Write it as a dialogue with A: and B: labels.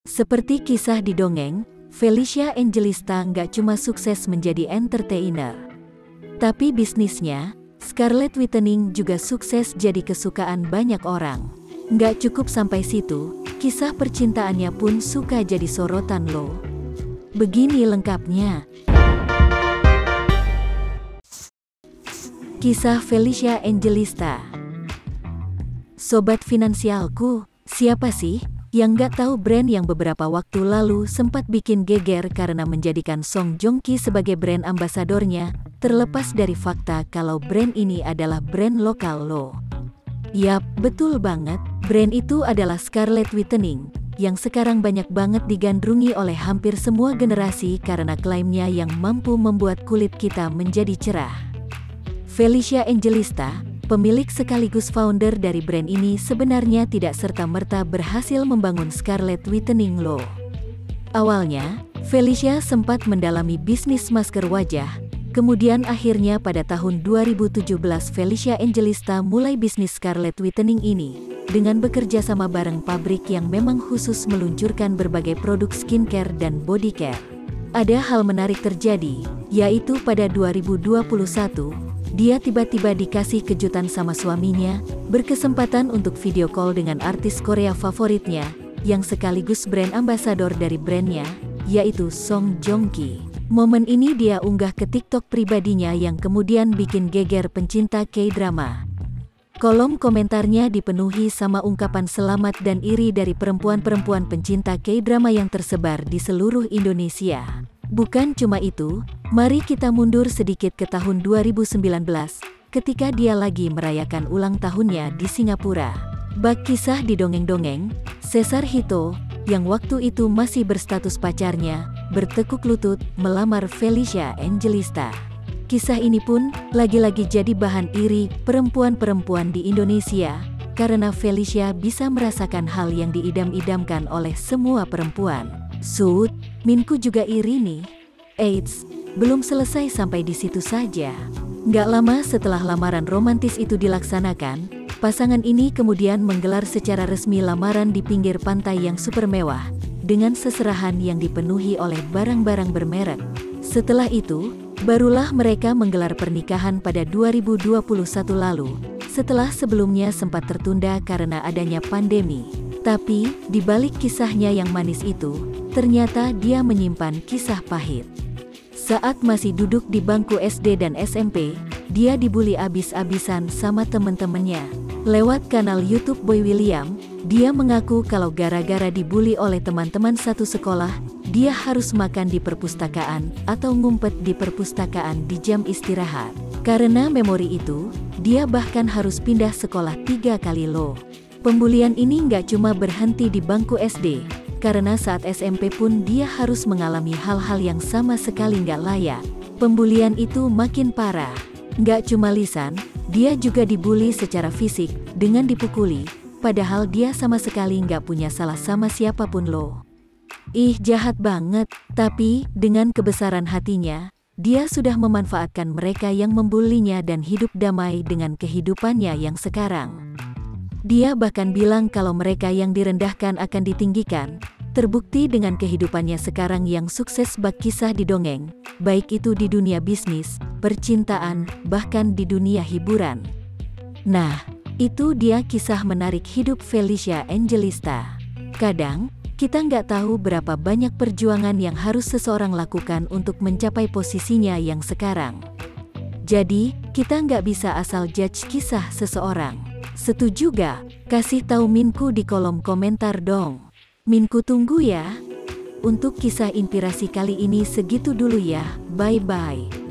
A: Seperti kisah di dongeng, Felicia Angelista nggak cuma sukses menjadi entertainer. Tapi bisnisnya, Scarlett Whitening juga sukses jadi kesukaan banyak orang. Nggak cukup sampai situ, kisah percintaannya pun suka jadi sorotan loh. Begini lengkapnya. Kisah Felicia Angelista. Sobat finansialku, siapa sih yang nggak tahu brand yang beberapa waktu lalu sempat bikin geger karena menjadikan Song Joong Ki sebagai brand ambasadornya, terlepas dari fakta kalau brand ini adalah brand lokal loh. Yap, betul banget, brand itu adalah Scarlett Whitening, yang sekarang banyak banget digandrungi oleh hampir semua generasi karena klaimnya yang mampu membuat kulit kita menjadi cerah. Felicia Angelista, pemilik sekaligus founder dari brand ini, sebenarnya tidak serta-merta berhasil membangun Scarlett Whitening loh. Awalnya, Felicia sempat mendalami bisnis masker wajah, kemudian akhirnya pada tahun 2017 Felicia Angelista mulai bisnis Scarlett Whitening ini, dengan bekerja sama bareng pabrik yang memang khusus meluncurkan berbagai produk skincare dan body care. Ada hal menarik terjadi, yaitu pada 2021, dia tiba-tiba dikasih kejutan sama suaminya, berkesempatan untuk video call dengan artis Korea favoritnya, yang sekaligus brand ambasador dari brandnya, yaitu Song Joong Ki. Momen ini dia unggah ke TikTok pribadinya yang kemudian bikin geger pencinta K-drama. Kolom komentarnya dipenuhi sama ungkapan selamat dan iri dari perempuan-perempuan pencinta K-drama yang tersebar di seluruh Indonesia. Bukan cuma itu, mari kita mundur sedikit ke tahun 2019, ketika dia lagi merayakan ulang tahunnya di Singapura. Bak kisah di dongeng-dongeng, Cesar Hito, yang waktu itu masih berstatus pacarnya, bertekuk lutut melamar Felicia Angelista. Kisah ini pun lagi-lagi jadi bahan iri perempuan-perempuan di Indonesia, karena Felicia bisa merasakan hal yang diidam-idamkan oleh semua perempuan. Sud, Minku juga iri nih. Eits, belum selesai sampai di situ saja. Nggak lama setelah lamaran romantis itu dilaksanakan, pasangan ini kemudian menggelar secara resmi lamaran di pinggir pantai yang super mewah, dengan seserahan yang dipenuhi oleh barang-barang bermerek. Setelah itu, barulah mereka menggelar pernikahan pada 2021 lalu, setelah sebelumnya sempat tertunda karena adanya pandemi. Tapi, di balik kisahnya yang manis itu, ternyata dia menyimpan kisah pahit. Saat masih duduk di bangku SD dan SMP, dia dibully abis-abisan sama temen-temennya. Lewat kanal YouTube Boy William, dia mengaku kalau gara-gara dibully oleh teman-teman satu sekolah, dia harus makan di perpustakaan atau ngumpet di perpustakaan di jam istirahat. Karena memori itu, dia bahkan harus pindah sekolah 3 kali loh. Pembulian ini nggak cuma berhenti di bangku SD, karena saat SMP pun dia harus mengalami hal-hal yang sama sekali nggak layak. Pembulian itu makin parah. Nggak cuma lisan, dia juga dibully secara fisik, dengan dipukuli, padahal dia sama sekali nggak punya salah sama siapapun loh. Ih, jahat banget. Tapi, dengan kebesaran hatinya, dia sudah memanfaatkan mereka yang membulinya dan hidup damai dengan kehidupannya yang sekarang. Dia bahkan bilang kalau mereka yang direndahkan akan ditinggikan, terbukti dengan kehidupannya sekarang yang sukses. Bak kisah di dongeng, baik itu di dunia bisnis, percintaan, bahkan di dunia hiburan. Nah, itu dia kisah menarik hidup Felicia Angelista. Kadang, kita nggak tahu berapa banyak perjuangan yang harus seseorang lakukan untuk mencapai posisinya yang sekarang. Jadi, kita nggak bisa asal judge kisah seseorang. Setuju gak? Kasih tahu Minku di kolom komentar dong. Minku tunggu ya. Untuk kisah inspirasi kali ini segitu dulu ya. Bye-bye.